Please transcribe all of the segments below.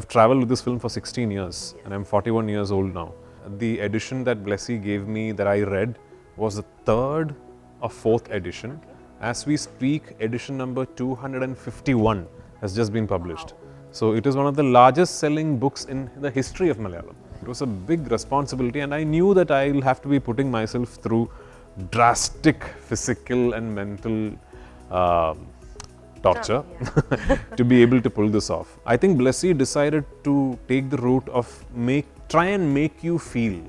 I've traveled with this film for 16 years and I'm 41 years old now. The edition that Blessy gave me that I read was the third or fourth edition. As we speak, edition number 251 has just been published. So it is one of the largest selling books in the history of Malayalam. It was a big responsibility and I knew that I'll have to be putting myself through drastic physical and mental torture to be able to pull this off. I think Blessy decided to take the route of try and make you feel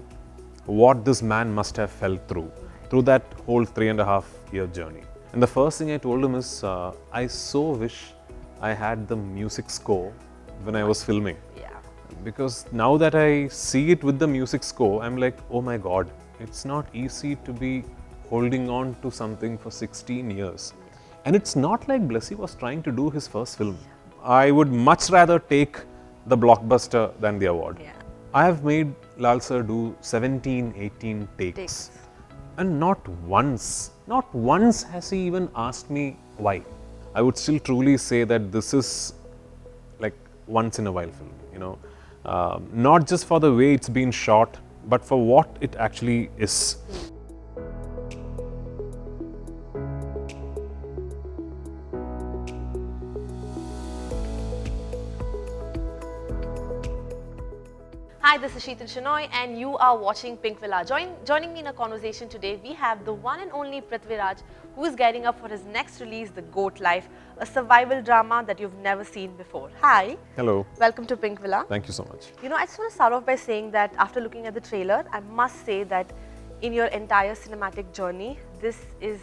what this man must have felt through that whole 3.5-year journey. And the first thing I told him is, I so wish I had the music score when I was filming. Yeah. Because now that I see it with the music score, I'm like, oh my God, it's not easy to be holding on to something for 16 years. And it's not like Blessy was trying to do his first film. I would much rather take the blockbuster than the award. Yeah. I have made Lal sir do 17, 18 takes. And not once has he even asked me why. I would still truly say that this is like once in a while film, you know. Not just for the way it's been shot, but for what it actually is. Hi, this is Sheetal Shenoy and you are watching Pinkvilla. Joining me in a conversation today, we have the one and only Prithviraj, who is gearing up for his next release, The Goat Life, a survival drama that you've never seen before. Hi. Hello. Welcome to Pinkvilla. Thank you so much. You know, I just want to start off by saying that after looking at the trailer, I must say that in your entire cinematic journey, this is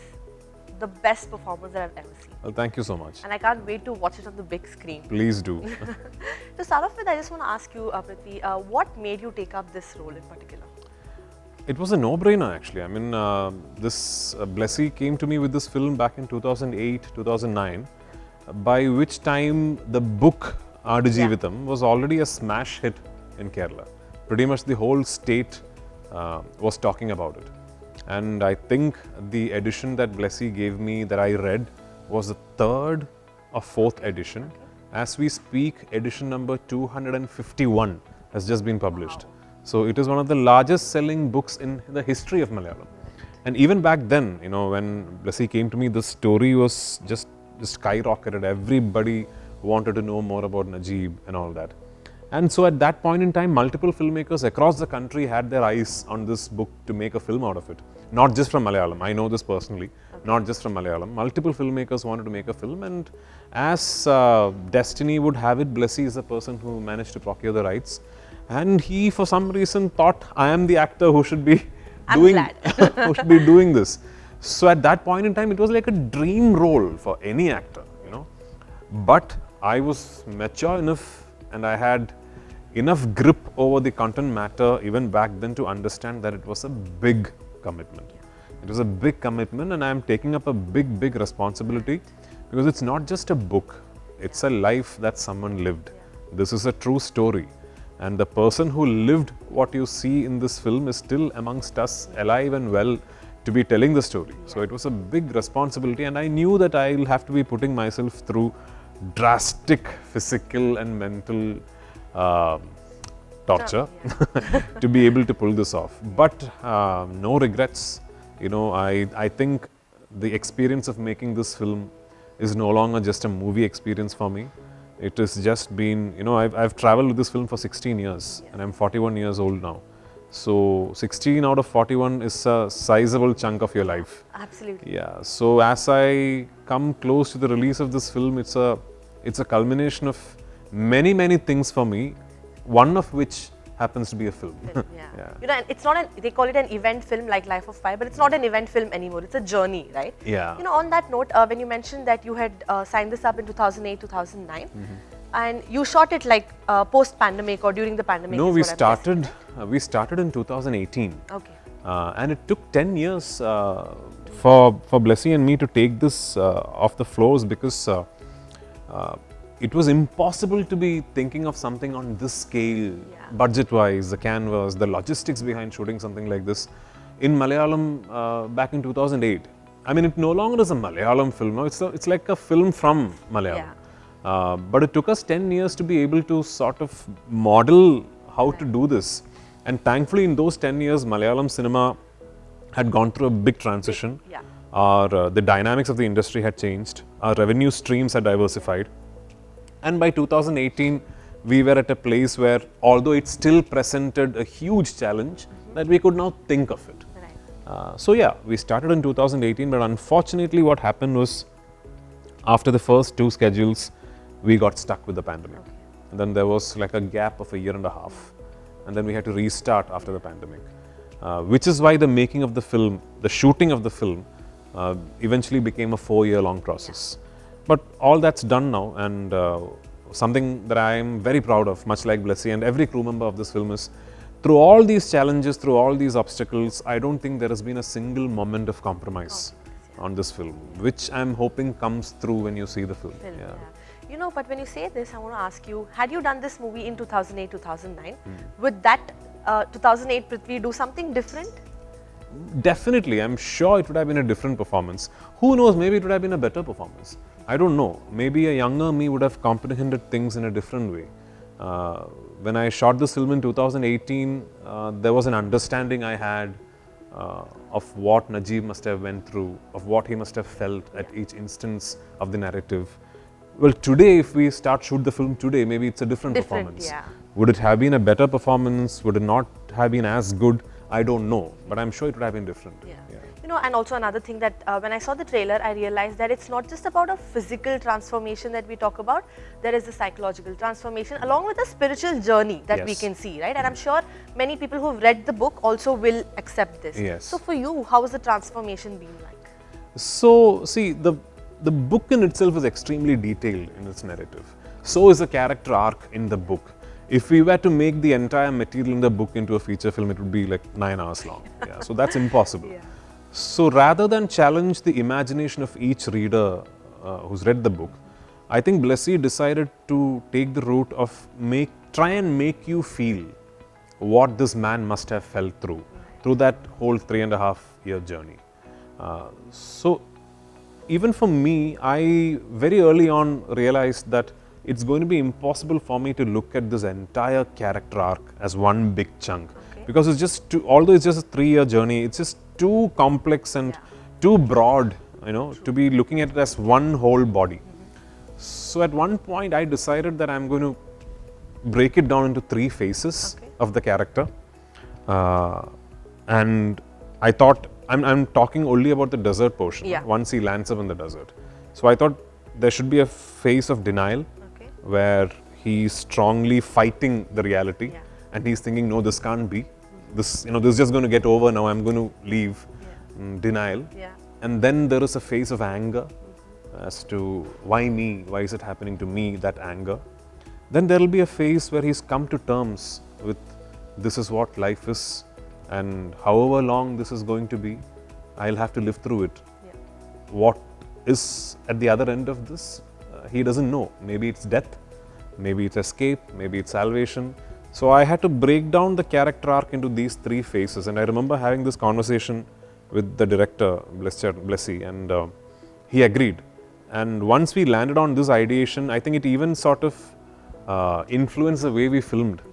the best performance that I've ever seen. Well, thank you so much. And I can't wait to watch it on the big screen. Please do. To start off with, I just want to ask you, Prithvi, what made you take up this role in particular? It was a no-brainer actually. I mean, this Blessy came to me with this film back in 2008, 2009, by which time the book Aadu Jeevitham was already a smash hit in Kerala. Pretty much the whole state was talking about it. And I think the edition that Blessy gave me that I read was the third or fourth edition. As we speak, edition number 251 has just been published. So it is one of the largest selling books in the history of Malayalam. And even back then, you know, when Blessy came to me, the story was just skyrocketed. Everybody wanted to know more about Najeeb and all that. And so at that point in time, multiple filmmakers across the country had their eyes on this book to make a film out of it. Not just from Malayalam, I know this personally, not just from Malayalam. Multiple filmmakers wanted to make a film, and as destiny would have it, Blessy is the person who managed to procure the rights. And he, for some reason, thought, I am the actor who should be doing this. So at that point in time, it was like a dream role for any actor, you know. But I was mature enough and I had enough grip over the content matter even back then to understand that it was a big commitment. It was a big commitment and I am taking up a big responsibility because it's not just a book, it's a life that someone lived. This is a true story. And the person who lived what you see in this film is still amongst us, alive and well, to be telling the story. So it was a big responsibility and I knew that I'll have to be putting myself through drastic physical and mental torture to be able to pull this off. But no regrets. You know, I think the experience of making this film is no longer just a movie experience for me. It has just been, you know, I've traveled with this film for 16 years and I'm 41 years old now. So 16 out of 41 is a sizable chunk of your life. Absolutely. Yeah. So as I come close to the release of this film, it's a culmination of many things for me, one of which happens to be a film. Yeah. You know, it's not they call it an event film like Life of Pi, but it's not an event film anymore. It's a journey, right? Yeah. You know, on that note, when you mentioned that you had signed this up in 2008, 2009, and you shot it like post-pandemic or during the pandemic. No, we started in 2018. Okay. And it took 10 years for Blessy and me to take this off the floors because it was impossible to be thinking of something on this scale, budget-wise, the canvas, the logistics behind shooting something like this in Malayalam back in 2008. I mean, it no longer is a Malayalam film. No, it's like a film from Malayalam. But it took us 10 years to be able to sort of model how to do this. And thankfully, in those 10 years, Malayalam cinema had gone through a big transition. Yeah. The dynamics of the industry had changed. Our revenue streams had diversified. And by 2018, we were at a place where, although it still presented a huge challenge, that we could now think of it. Right. So yeah, we started in 2018, but unfortunately what happened was, after the first 2 schedules, we got stuck with the pandemic. Okay. And then there was like a gap of a year and a half. And then we had to restart after the pandemic. Which is why the making of the film, the shooting of the film, eventually became a 4-year-long process. But all that's done now, and something that I am very proud of, much like Blessy and every crew member of this film, is through all these challenges, through all these obstacles, I don't think there has been a single moment of compromise on this film, which I'm hoping comes through when you see the film. Yeah. You know, but when you say this, I want to ask you, had you done this movie in 2008, 2009, would that 2008 Prithvi do something different? Definitely, I'm sure it would have been a different performance. Who knows, maybe it would have been a better performance. I don't know. Maybe a younger me would have comprehended things in a different way. When I shot this film in 2018, there was an understanding I had of what Najeeb must have went through, of what he must have felt at each instance of the narrative. Well, today, if we shoot the film today, maybe it's a different performance. Yeah. Would it have been a better performance? Would it not have been as good? I don't know, but I'm sure it would have been different. Yeah. You know, and also another thing that when I saw the trailer, I realized that it's not just about a physical transformation that we talk about. There is a psychological transformation along with a spiritual journey that we can see, right? And I'm sure many people who've read the book also will accept this. Yes. So for you, how has the transformation been like? So, see, the book in itself is extremely detailed in its narrative. So is the character arc in the book. If we were to make the entire material in the book into a feature film, it would be like 9 hours long. Yeah, so that's impossible. So rather than challenge the imagination of each reader who's read the book, I think Blessy decided to take the route of try and make you feel what this man must have felt through that whole 3.5-year journey. So even for me, I very early on realized that it's going to be impossible for me to look at this entire character arc as one big chunk. Because it's just although it's just a 3-year journey, it's just too complex and too broad, you know, to be looking at it as one whole body. So at one point, I decided that I'm going to break it down into 3 phases of the character. And I thought, I'm talking only about the desert portion, once he lands up in the desert. So I thought there should be a phase of denial, where he's strongly fighting the reality, and he's thinking, no, this can't be. This, this is just going to get over now. I'm going to leave. Denial. And then there is a phase of anger as to why me? Why is it happening to me? That anger. Then there will be a phase where he's come to terms with this is what life is, and however long this is going to be, I'll have to live through it. What is at the other end of this? He doesn't know. Maybe it's death, maybe it's escape, maybe it's salvation. So I had to break down the character arc into these 3 phases. And I remember having this conversation with the director, Blessy, and he agreed. And once we landed on this ideation, I think it even sort of influenced the way we filmed.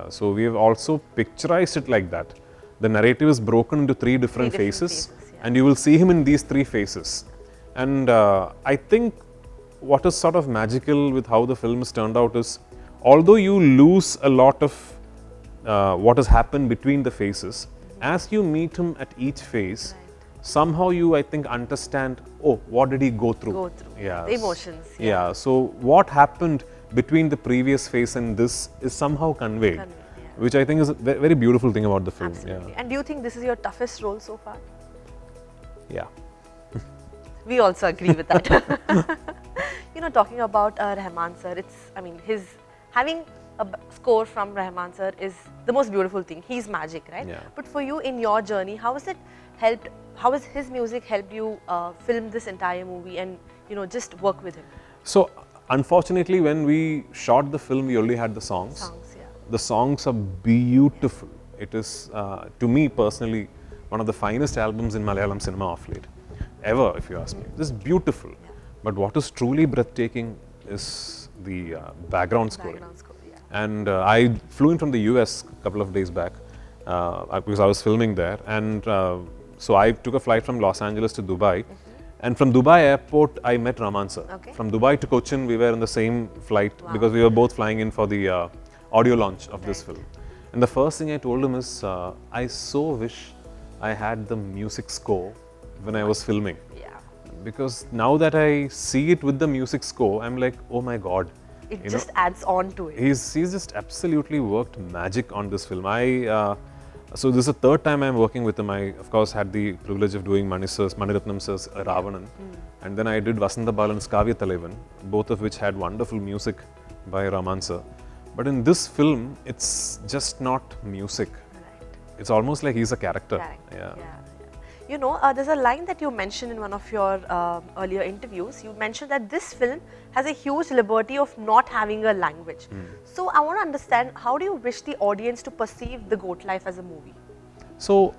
So we have also picturized it like that. The narrative is broken into 3 different phases, and you will see him in these 3 phases. And I think what is sort of magical with how the film has turned out is, although you lose a lot of what has happened between the phases, as you meet him at each phase, somehow you, I think, understand, oh, what did he go through? The emotions. So what happened between the previous phase and this is somehow conveyed, which I think is a very beautiful thing about the film. Absolutely. And do you think this is your toughest role so far? Yeah. We also agree with that. You know, talking about Rahman sir, having a score from Rahman sir is the most beautiful thing. He's magic, right? But for you in your journey, how has his music helped you film this entire movie and, just work with him? So, unfortunately, when we shot the film, we only had the songs. The songs are beautiful. It is, to me personally, one of the finest albums in Malayalam cinema of late. Ever, if you ask me. This is beautiful. But what is truly breathtaking is the background scoring. Background score, yeah. And I flew in from the US a couple of days back because I was filming there. And so I took a flight from Los Angeles to Dubai. And from Dubai airport, I met Rahman sir. Okay. From Dubai to Cochin, we were in the same flight because we were both flying in for the audio launch of this film. And the first thing I told him is, I so wish I had the music score when I was filming. Yeah. Because now that I see it with the music score, I'm like, oh my God. It just adds on to it. He's just absolutely worked magic on this film. So this is the third time I'm working with him. I, of course, had the privilege of doing Maniratnam sir's Ravanan. And then I did Vasantha Balan's Kavya Talaivan, both of which had wonderful music by Rahman sir. But in this film, it's just not music. Right. It's almost like he's a character. Yeah. You know, there's a line that you mentioned in one of your earlier interviews. You mentioned that this film has a huge liberty of not having a language. So I want to understand, how do you wish the audience to perceive The Goat Life as a movie? So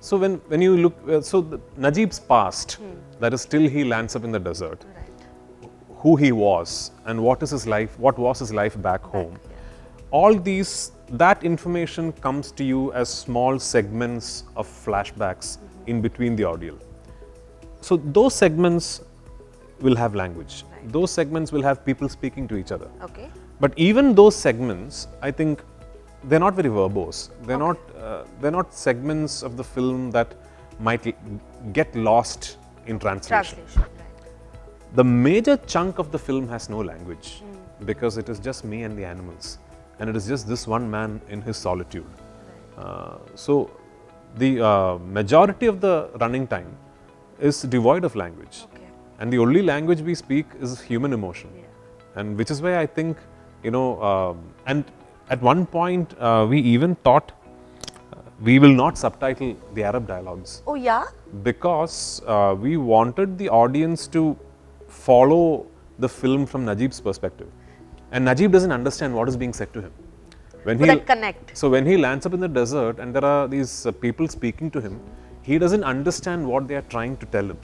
when you look, Najeeb's past, that is till he lands up in the desert, Right. who he was and what is his life, what was his life back home. All these, that information comes to you as small segments of flashbacks in between the audio. So those segments will have language. Right. Those segments will have people speaking to each other. Okay. But even those segments, I think, they're not very verbose. They're not segments of the film that might get lost in translation. Right. The major chunk of the film has no language because it is just me and the animals. And it is just this one man in his solitude. So the majority of the running time is devoid of language. Okay. And the only language we speak is human emotion. Yeah. And which is why I think, and at one point we even thought we will not subtitle the Arab dialogues. Oh yeah? Because we wanted the audience to follow the film from Najeeb's perspective. And Najeeb doesn't understand what is being said to him. When So that connect. So when he lands up in the desert and there are these people speaking to him, he doesn't understand what they are trying to tell him.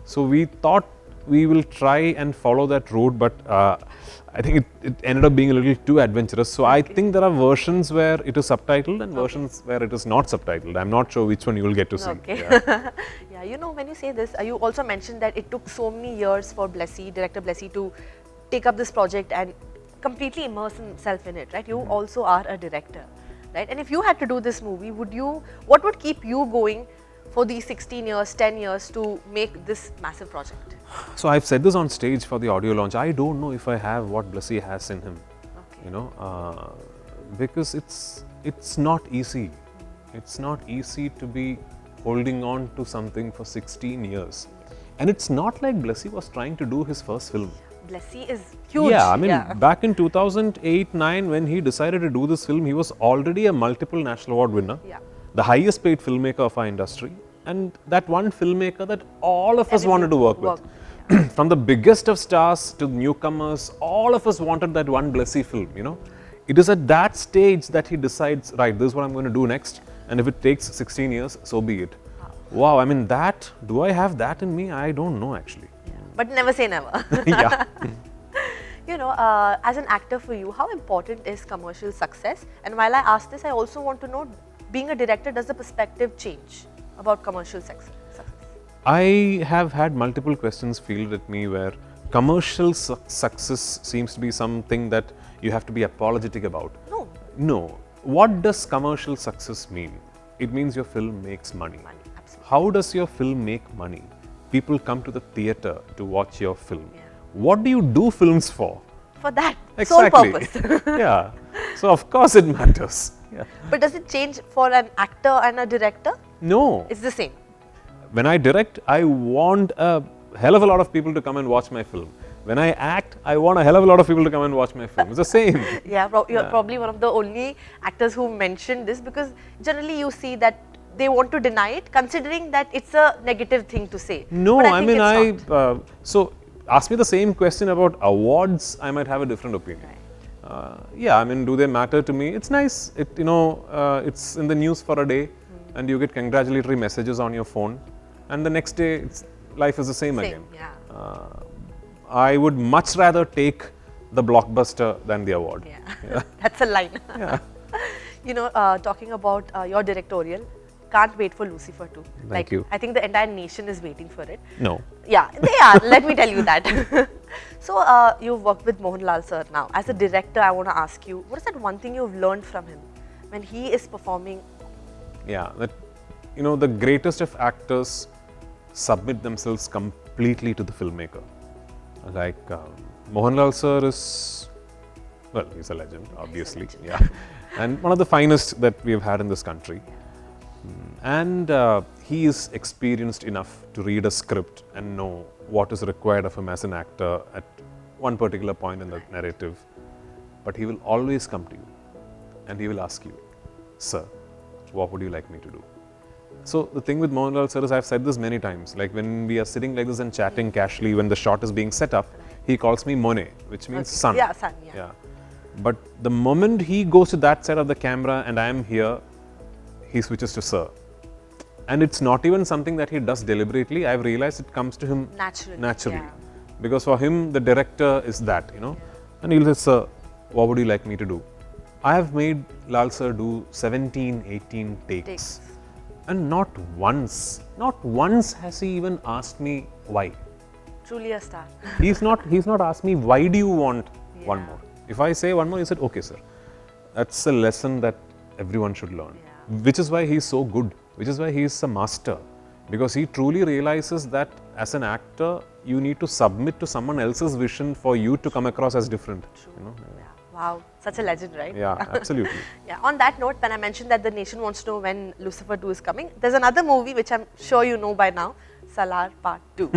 So we thought we will try and follow that route, but I think it ended up being a little too adventurous. So I think there are versions where it is subtitled and versions where it is not subtitled. I'm not sure which one you will get to see. Okay. Yeah. Yeah, you know, when you say this, you also mentioned that it took so many years for Blessy, director Blessy, to take up this project and completely immerse himself in it, right? You also are a director, right? And if you had to do this movie, what would keep you going for these 16 years, 10 years to make this massive project? So I've said this on stage for the audio launch. I don't know if I have what Blessy has in him, because it's not easy. It's not easy to be holding on to something for 16 years. And it's not like Blessy was trying to do his first film. Blessy is huge. Yeah, I mean, back in 2008-9, when he decided to do this film, he was already a multiple national award winner, the highest paid filmmaker of our industry, and that one filmmaker that all of us wanted to work with. From the biggest of stars to newcomers, all of us wanted that one Blessy film, It is at that stage that he decides, right, this is what I'm going to do next, and if it takes 16 years, so be it. Wow, I mean, do I have that in me? I don't know, actually. But never say never. Yeah. As an actor for you, how important is commercial success? And while I ask this, I also want to know, being a director, does the perspective change about commercial success? I have had multiple questions fielded at me where commercial success seems to be something that you have to be apologetic about. No. What does commercial success mean? It means your film makes money. Absolutely. How does your film make money? People come to the theatre to watch your film. What do you do films for? For that Exactly. sole purpose. Yeah. So of course it matters. Yeah. But does it change for an actor and a director? No. It's the same. When I direct, I want a hell of a lot of people to come and watch my film. When I act, I want a hell of a lot of people to come and watch my film. It's the same. Yeah, you're probably one of the only actors who mentioned this, because generally you see that they want to deny it, considering that it's a negative thing to say. No, but I think so ask me the same question about awards, I might have a different opinion. Right. Yeah, I mean, do they matter to me? It's nice. It's in the news for a day, and you get congratulatory messages on your phone, and the next day, life is the same again. Yeah. I would much rather take the blockbuster than the award. Yeah, that's a line. Yeah. You know, talking about your directorial, can't wait for Lucifer 2. Thank you. I think the entire nation is waiting for it. No. Yeah, they are. Let me tell you that. So, you've worked with Mohanlal sir now. As a director, I want to ask you, what is that one thing you've learned from him when he is performing? Yeah, that, you know, the greatest of actors submit themselves completely to the filmmaker. Like Mohanlal sir is, well, he's a legend, obviously. Yeah, and one of the finest that we have had in this country. And he is experienced enough to read a script and know what is required of him as an actor at one particular point in the narrative. But he will always come to you and he will ask you, sir, what would you like me to do? So the thing with Mohanlal sir is, I've said this many times, like when we are sitting like this and chatting casually, when the shot is being set up, he calls me Mone, which means son. Yeah, son, yeah. But the moment he goes to that side of the camera and I am here, he switches to sir. And it's not even something that he does deliberately. I've realized it comes to him naturally. Yeah. Because for him, the director is that, you know. And he'll say, sir, what would you like me to do? I have made Lal sir do 17, 18 takes. And not once has he even asked me why. Truly a star. He's not asked me, why do you want one more? If I say one more, he said, okay, sir. That's a lesson that everyone should learn. Which is why he's so good. Which is why he's a master. Because he truly realizes that as an actor, you need to submit to someone else's vision for you to come across as different. True. You know? Yeah. Wow, such a legend, right? Yeah, absolutely. Yeah. On that note, when I mentioned that the nation wants to know when Lucifer 2 is coming, there's another movie which I'm sure you know by now, Salaar Part 2.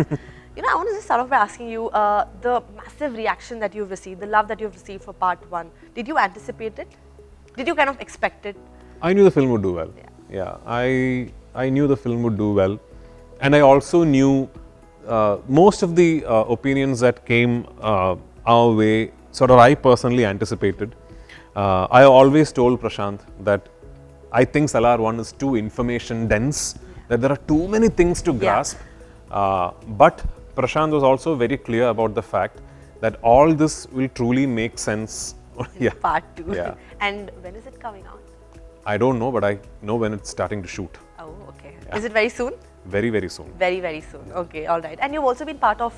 You know, I want to just start off by asking you, the massive reaction that you've received, the love that you've received for Part 1, did you anticipate it? Did you kind of expect it? I knew the film would do well. Yeah, I knew the film would do well. And I also knew most of the opinions that came our way, sort of I personally anticipated. I always told Prashant that I think Salaar 1 is too information dense, that there are too many things to grasp. But Prashant was also very clear about the fact that all this will truly make sense. Part 2. Yeah. And when is it coming out? I don't know, but I know when it's starting to shoot. Oh, okay. Is it very soon? Very, very soon. Very, very soon. Okay, all right. And you've also been part of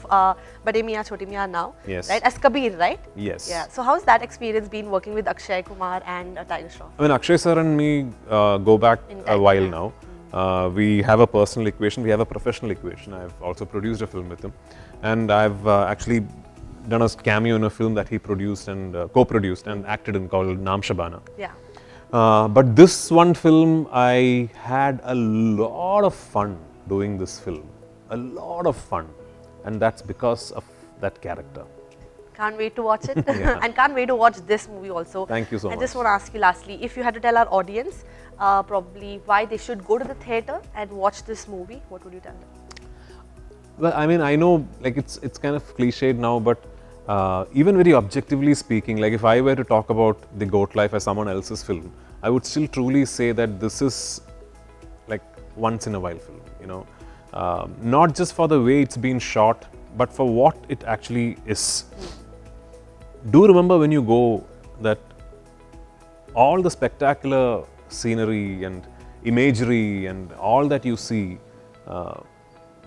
Bade Miyan Chote Miyan now. Yes. Right? As Kabir, right? Yes. Yeah. So how's that experience been working with Akshay Kumar and Tiger Shroff? I mean, Akshay sir and me go back a while now. We have a personal equation, we have a professional equation. I've also produced a film with him. And I've actually done a cameo in a film that he produced and co-produced and acted in called Naam Shabana. Yeah. But this one film, I had a lot of fun doing this film. A lot of fun. And that's because of that character. Can't wait to watch it. And can't wait to watch this movie also. Thank you so much. I just want to ask you lastly, if you had to tell our audience probably why they should go to the theatre and watch this movie, what would you tell them? Well, I mean, I know like it's kind of cliched now, but even very objectively speaking, like if I were to talk about The Goat Life as someone else's film, I would still truly say that this is like once in a while film, you know. Not just for the way it's been shot, but for what it actually is. Do remember when you go that all the spectacular scenery and imagery and all that you see,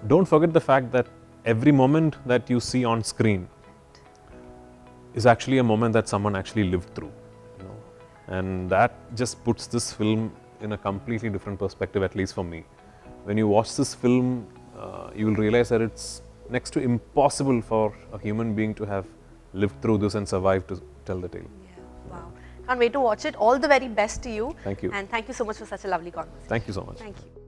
don't forget the fact that every moment that you see on screen is actually a moment that someone actually lived through, you know, and that just puts this film in a completely different perspective, at least for me. When you watch this film, you will realize that it's next to impossible for a human being to have lived through this and survived to tell the tale. Yeah, wow. Can't wait to watch it. All the very best to you. Thank you. And thank you so much for such a lovely conversation. Thank you so much. Thank you.